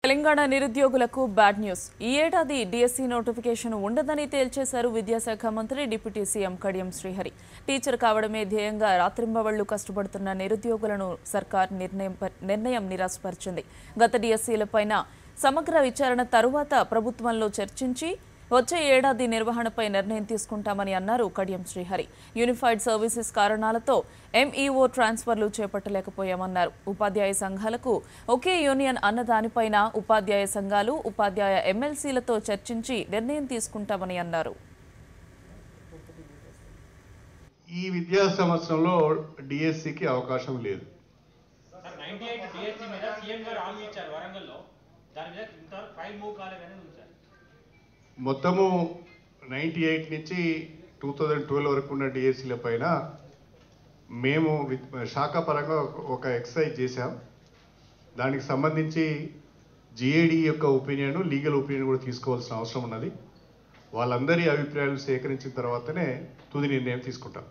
తెలంగాణ నిరుద్యోగులకు bad news. ఈ ఏడాది డిఎస్సి నోటిఫికేషన్ ఉండదని తేల్చేశారు విద్యాశాఖ మంత్రి deputy CM Kadiyam Srihari. Teacher కావడమే ధ్యేయంగా రాత్రింబవళ్లు కష్టపడుతున్న నిరుద్యోగులను సర్కార్ నిర్ణయం నిరాశపరిచింది. గత డిఎస్సీలపైన సమగ్ర విచారణ తరువాత ప్రభుత్వంలో చర్చించి వచ్చే ఏడాది నిర్వహణపై నిర్ణయం తీసుకుంటామని అన్నారు కడియం శ్రీహరి. యూనిఫైడ్ సర్వీసెస్ కారణాలతో ఎంఈఓ ట్రాన్స్ఫర్లు చేపట్టలేకపోయామన్నారు. ఉపాధ్యాయ సంఘాలకు ఒకే యూనియన్ అన్న దానిపైన ఉపాధ్యాయ సంఘాలు, ఉపాధ్యాయ ఎమ్మెల్సీలతో చర్చించి నిర్ణయం తీసుకుంటామని అన్నారు. ఈ విద్యా సంవత్సరంలో డిఎస్సికి అవకాశం లేదు. మొత్తము 98 నుంచి 2012 వరకు ఉన్న డిఎస్సీల పైన మేము శాఖాపరంగా ఒక ఎక్సర్సైజ్ చేశాం. దానికి సంబంధించి జిఏడి యొక్క ఒపీనియన్, లీగల్ ఒపీనియన్ కూడా తీసుకోవాల్సిన అవసరం ఉన్నది. వాళ్ళందరి అభిప్రాయాలు సేకరించిన తర్వాతనే తుది నిర్ణయం తీసుకుంటాం.